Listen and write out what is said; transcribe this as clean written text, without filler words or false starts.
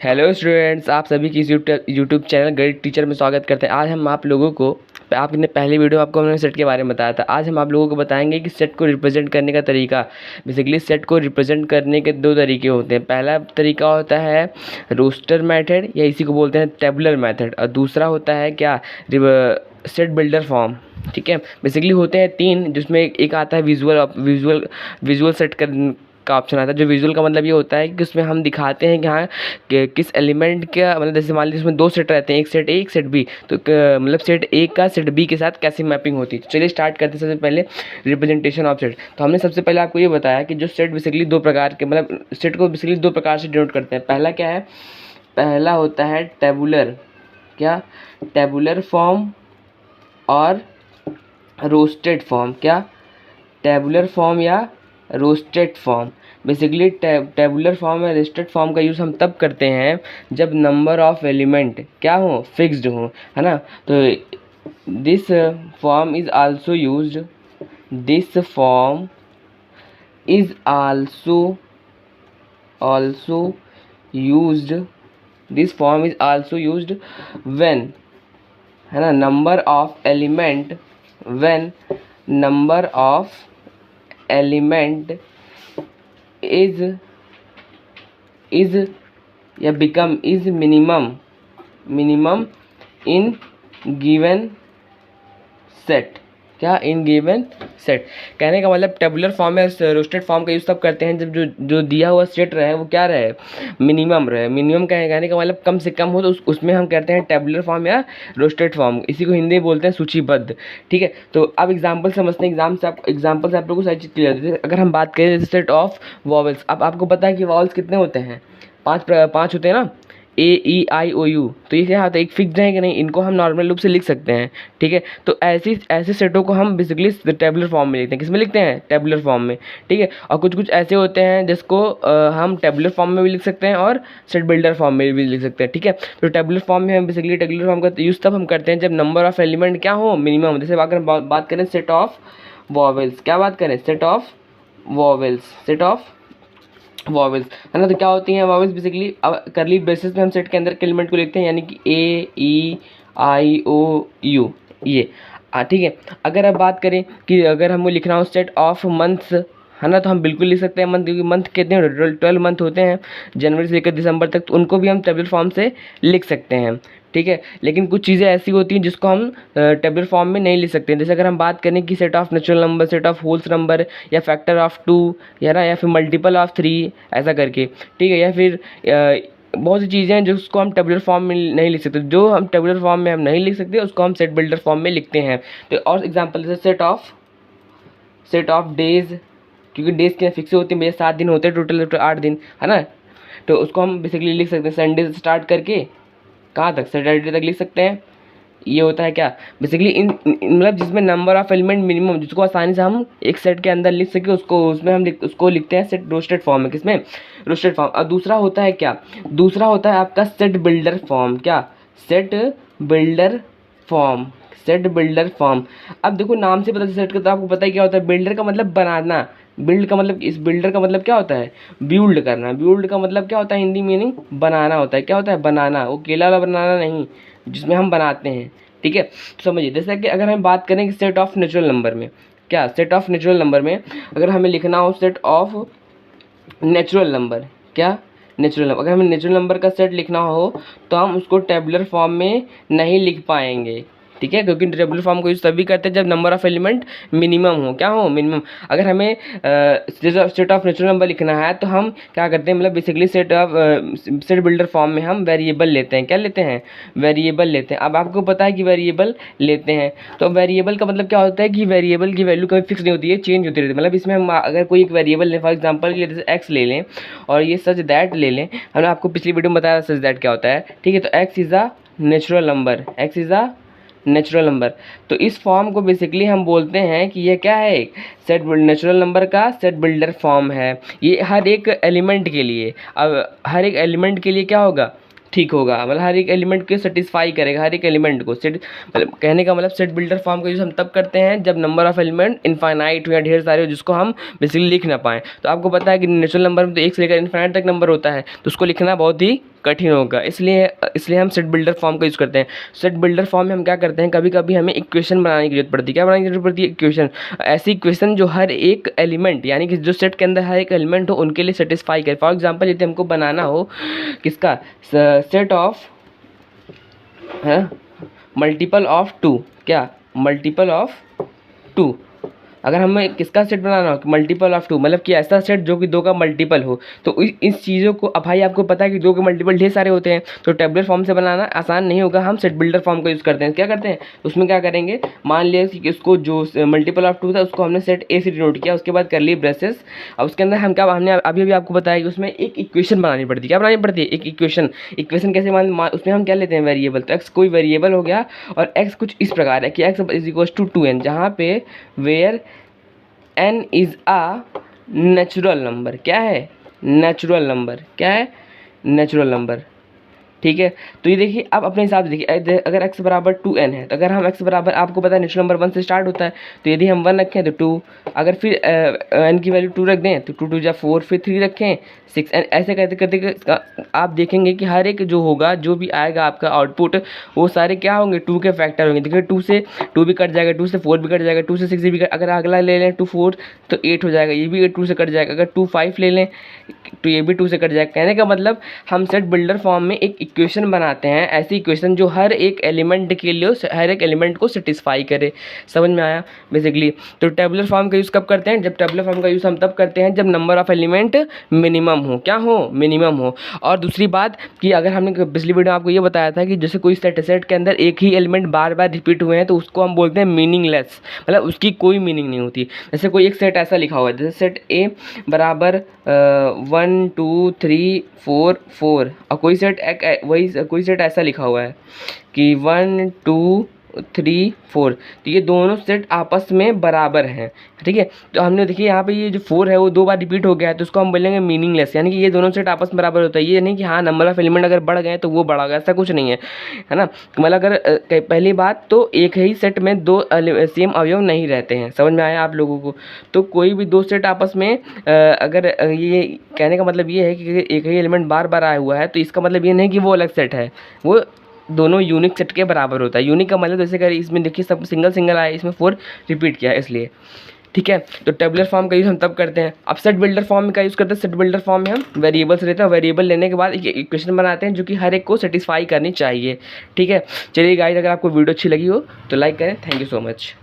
Hello students, आप सभी की इस यूट्यूब चैनल ग्रेड टीचर में स्वागत करते हैं। आज हम आप लोगों को आपने पहले वीडियो आपको हमने सेट के बारे में बताया था। आज हम आप लोगों को बताएंगे कि सेट को रिप्रेजेंट करने का तरीका। बेसिकली सेट को रिप्रेजेंट करने के दो तरीके होते हैं। पहला तरीका होता है रोस्टर मेथड या इसी को बोलते हैं टेबुलर मेथड, और दूसरा होता है क्या, सेट बिल्डर फॉर्म। ठीक है, बेसिकली होते हैं तीन, जिसमें एक आता है विजुअल सेट का ऑप्शन आता है। जो विजुअल का मतलब ये होता है कि उसमें हम दिखाते हैं कि हाँ किस एलिमेंट का, मतलब जैसे मान लीजिए इसमें दो सेट रहते हैं, एक सेट ए एक सेट बी, तो मतलब सेट ए का सेट बी के साथ कैसी मैपिंग होती है। तो चलिए स्टार्ट करते हैं। सबसे पहले रिप्रेजेंटेशन ऑफ सेट। तो हमने सबसे पहले आपको ये बताया कि जो सेट बेसिकली दो प्रकार के, मतलब सेट को बेसिकली दो प्रकार से डिनोट करते हैं। पहला क्या है, पहला होता है टेबुलर फॉर्म और रोस्टेड फॉर्म। क्या, टेबुलर फॉर्म या roasted form. Basically tabular form या रोस्टेड फॉर्म का यूज़ हम तब करते हैं जब नंबर ऑफ एलिमेंट क्या हो, फिक्स्ड हो, है ना। तो this form is also used this form is also used this form is also used when, है ना, number of element, when number of element is या become is minimum in given set। क्या, in given set. कहने का मतलब tabular form या roasted form का use तब करते हैं जब जो दिया हुआ सेट रहे वो क्या रहे, मिनिमम रहे। मिनिमम कहने का मतलब कम से कम हो, तो उसमें हम कहते हैं टेबुलर फॉर्म या रोस्टेड फॉर्म। इसी को हिंदी में बोलते हैं सूचीबद्ध। ठीक है, तो अब एग्जाम्पल समझते हैं। एग्जाम्पल से आप लोगों को सारी चीज़ क्लियर होती है। अगर हम बात करें सेट ऑफ वॉवल्स, अब आपको पता है कि वॉवल्स कितने होते हैं, पाँच होते हैं ना, ए ई आई ओ यू। तो ये क्या होता है, एक फिक्स्ड है कि नहीं, इनको हम नॉर्मल रूप से लिख सकते हैं। ठीक है, तो ऐसे सेटों को हम बेसिकली टेबुलर फॉर्म में लिखते हैं। किसमें लिखते हैं, टेबुलर फॉर्म में। ठीक है, और कुछ ऐसे होते हैं जिसको हम टेबुलर फॉर्म में भी लिख सकते हैं और सेट बिल्डर फॉर्म में भी लिख सकते हैं। ठीक है, तो टेबुलर फॉर्म में हम बेसिकली टेबुलर फॉर्म का यूज़ तब हम करते हैं जब नंबर ऑफ एलिमेंट क्या हो, मिनिमम। जैसे अगर बात करें सेट ऑफ वॉवेल्स, क्या बात करें, सेट ऑफ वॉवेल्स, है ना। तो क्या होती हैं वॉवेल्स, बेसिकली करली ब्रेसेस में हम सेट के अंदर के एलिमेंट को लिखते हैं, यानी कि ए ई आई ओ यू, ये। ठीक है, अगर अब बात करें कि अगर हमें लिखना हो सेट ऑफ मंथ्स, है ना, तो हम बिल्कुल लिख सकते हैं मंथ, क्योंकि मंथ कितने 12 मंथ होते हैं जनवरी से लेकर दिसंबर तक, तो उनको भी हम टेबुलर फॉर्म से लिख सकते हैं। ठीक है, लेकिन कुछ चीज़ें ऐसी होती हैं जिसको हम टेबुलर फॉर्म में नहीं लिख सकते हैं। जैसे अगर हम बात करें कि set of natural number, set of holes number, या फैक्टर ऑफ 2, या ना, या फिर मल्टीपल ऑफ 3, ऐसा करके। ठीक है, या फिर बहुत सी चीज़ें हैं जिसको हम टेबुलर फॉर्म में नहीं लिख सकते। जो हम टेबुलर फॉर्म में हम नहीं लिख सकते उसको हम सेट बिल्डर फॉर्म में लिखते हैं। तो और एग्जाम्पल जैसे सेट ऑफ डेज, क्योंकि डेज क्या फिक्स होती है, मेरे 7 दिन होते हैं टोटल 8 दिन, है ना। तो उसको हम बेसिकली लिख सकते हैं संडे से स्टार्ट करके कहाँ तक, सैटरडे तक लिख सकते हैं। ये होता है क्या, बेसिकली इन मतलब जिसमें नंबर ऑफ एलिमेंट मिनिमम, जिसको आसानी से हम एक सेट के अंदर लिख सके, उसमें हम उसको लिखते हैं सेट रोस्टेड फॉर्म में। किसमें, रोस्टेड फॉर्म। और दूसरा होता है क्या, दूसरा होता है आपका सेट बिल्डर फॉर्म। क्या, सेट बिल्डर फॉर्म। अब देखो नाम से पता सेट का, तो आपको पता है क्या होता है, बिल्डर का मतलब बनाना। बिल्ड का मतलब, इस बिल्डर का मतलब क्या होता है, बिल्ड करना। बिल्ड का मतलब क्या होता है, हिंदी मीनिंग बनाना होता है। क्या होता है, बनाना, वो केला वाला बनाना नहीं जिसमें हम बनाते हैं। ठीक है, तो समझिए, जैसे कि अगर हम बात करें कि सेट ऑफ नेचुरल नंबर में, क्या, सेट ऑफ नेचुरल नंबर में अगर हमें लिखना हो सेट ऑफ नेचुरल नंबर, क्या, नेचुरल नंबर, अगर हमें नेचुरल नंबर का सेट लिखना हो तो हम उसको टेबुलर फॉर्म में नहीं लिख पाएंगे। ठीक है, क्योंकि टेबुलर फॉर्म को यूज़ तभी करते हैं जब नंबर ऑफ एलिमेंट मिनिमम हो। क्या हो, मिनिमम। अगर हमें सेट ऑफ नेचुरल नंबर लिखना है तो हम क्या करते हैं, मतलब बेसिकली सेट बिल्डर फॉर्म में हम वेरिएबल लेते हैं। क्या लेते हैं, वेरिएबल लेते हैं। अब आपको पता है कि वेरिएबल लेते हैं, तो वेरिएबल का मतलब क्या होता है कि वेरिएबल की वैल्यू कभी फिक्स नहीं होती है, चेंज होती रहती है। मतलब इसमें हम अगर कोई एक वेरिएबल लें, फॉर एग्जाम्पल जैसे एक्स ले लें और ये सच दैट ले लें, हमने आपको पिछली वीडियो में बताया सच दैट क्या होता है। ठीक है, तो x is a natural number, x is a natural number. तो इस फॉर्म को बेसिकली हम बोलते हैं कि ये क्या है, एक सेट नेचुरल नंबर का सेट बिल्डर फॉर्म है। ये हर एक एलिमेंट के लिए, अब हर एक एलिमेंट के लिए क्या होगा, ठीक होगा, मतलब हर एक एलिमेंट को सेटिस्फाई करेगा, हर एक एलिमेंट को सेट, मतलब कहने का मतलब सेट बिल्डर फॉर्म का यूज़ हम तब करते हैं जब नंबर ऑफ एलिमेंट इनफाइनाइट हो या ढेर सारे हो, जिसको हम बेसिकली लिख ना पाएँ। तो आपको पता है कि नेचुरल नंबर में तो 1 से लेकर इनफाइनाइट तक नंबर होता है, तो उसको लिखना बहुत ही कठिन होगा। इसलिए इसलिए हम सेट बिल्डर फॉर्म का यूज़ करते हैं। सेट बिल्डर फॉर्म में हम क्या करते हैं, कभी कभी हमें इक्वेशन बनाने की जरूरत पड़ती है। क्या बनाने की जरूरत पड़ती है? इक्वेशन। ऐसी इक्वेशन जो हर एक एलिमेंट, यानी कि जो सेट के अंदर हर एक एलिमेंट हो उनके लिए सेटिस्फाई करे। फॉर एग्जाम्पल यदि हमको बनाना हो किसका, सेट ऑफ है मल्टीपल ऑफ टू, क्या मल्टीपल ऑफ टू। अगर हमें किसका सेट बनाना हो, मल्टीपल ऑफ टू, मतलब कि ऐसा सेट जो कि 2 का मल्टीपल हो, तो इस चीज़ों को, अब भाई आपको पता है कि 2 के मल्टीपल ढेर सारे होते हैं, तो टेबुलर फॉर्म से बनाना आसान नहीं होगा। हम सेट बिल्डर फॉर्म का यूज़ करते हैं। क्या करते हैं उसमें, क्या करेंगे, मान लिया कि उसको जो मल्टीपल ऑफ टू था उसको हमने सेट ए से डिनोट किया, उसके बाद कर लिए ब्रेसेस। अब उसके अंदर हम क्या, हमने अभी अभी आपको बताया कि उसमें एक इक्वेशन बनानी पड़ती है। क्या बनानी पड़ती है? एक इक्वेशन। इक्वेशन कैसे उसमें हम क्या लेते हैं, वेरिएबल। तो एक्स कोई वेरिएबल हो गया और एक्स कुछ इस प्रकार है कि x is equal to 2n, जहाँ पे where n is a natural number. क्या है? Natural number. क्या है? Natural number. ठीक है, तो ये देखिए अब अपने हिसाब से देखिए, अगर x बराबर 2n है, तो अगर हम x बराबर, आपको पता है नेचुरल नंबर 1 से स्टार्ट होता है, तो यदि हम 1 रखें तो 2, अगर फिर n की वैल्यू 2 रख दें तो 2 2 जा 4, फिर 3 रखें 6, ऐसे करते करते आप देखेंगे कि हर एक जो होगा, जो भी आएगा आपका आउटपुट, वो सारे क्या होंगे, 2 के फैक्टर होंगे। देखिए 2 से 2 भी कट जाएगा, 2 से 4 भी कट जाएगा, 2 से 6 भी कट, अगर अगला ले लें 2 4 तो 8 हो जाएगा, ये भी 2 से कट जाएगा। अगर 2 5 ले लें तो ये भी 2 से कट जाएगा। कहने का मतलब हम सेट बिल्डर फॉर्म में एक इक्वेशन बनाते हैं, ऐसी इक्वेशन जो हर एक एलिमेंट के लिए, हर एक एलिमेंट को सेटिस्फाई करे। समझ में आया बेसिकली। तो टेबुलर फॉर्म का यूज़ कब करते हैं? जब टेबुलर फॉर्म का यूज़ हम तब करते हैं जब नंबर ऑफ एलिमेंट मिनिमम हो। क्या हो? मिनिमम हो। और दूसरी बात कि अगर हमने पिछली वीडियो में आपको ये बताया था कि जैसे कोई सेट के अंदर एक ही एलिमेंट बार बार रिपीट हुए हैं तो उसको हम बोलते हैं मीनिंगलेस, मतलब उसकी कोई मीनिंग नहीं होती। जैसे कोई एक सेट ऐसा लिखा हुआ है, जैसे सेट ए बराबर 1 2 3 4 4, और कोई सेट वही कोई सेट ऐसा लिखा हुआ है कि 1 2 3 4, तो ये दोनों सेट आपस में बराबर हैं। ठीक है, तो हमने देखिए यहाँ पे ये जो 4 है वो 2 बार रिपीट हो गया है, तो उसको हम बोलेंगे मीनिंगलेस, यानी कि ये दोनों सेट आपस में बराबर होता है। ये नहीं कि हाँ नंबर ऑफ एलिमेंट अगर बढ़ गए तो वो बढ़ा, ऐसा कुछ नहीं है ना। मतलब अगर पहली बात तो एक ही सेट में 2 सेम अवयव नहीं रहते हैं। समझ में आया आप लोगों को? तो कोई भी 2 सेट आपस में अगर ये कहने का मतलब ये है कि एक ही एलिमेंट बार बार आया हुआ है, तो इसका मतलब ये नहीं कि वो अलग सेट है, वो दोनों यूनिक सेट के बराबर होता है। यूनिक का मतलब जैसे अगर इसमें देखिए सब सिंगल सिंगल आया, इसमें 4 रिपीट किया है इसलिए। ठीक है, तो टेबुलर फॉर्म का यूज़ हम तब करते हैं। अब सेट बिल्डर फॉर्म का यूज़ करते हैं। सेट बिल्डर फॉर्म में हम वेरिएबल्स लेते हैं, वेरिएबल लेने के बाद एक इक्वेशन बनाते हैं जो कि हर एक को सेटिस्फाई करनी चाहिए। ठीक है, चलिए गाइस, अगर आपको वीडियो अच्छी लगी हो तो लाइक करें। Thank you so much.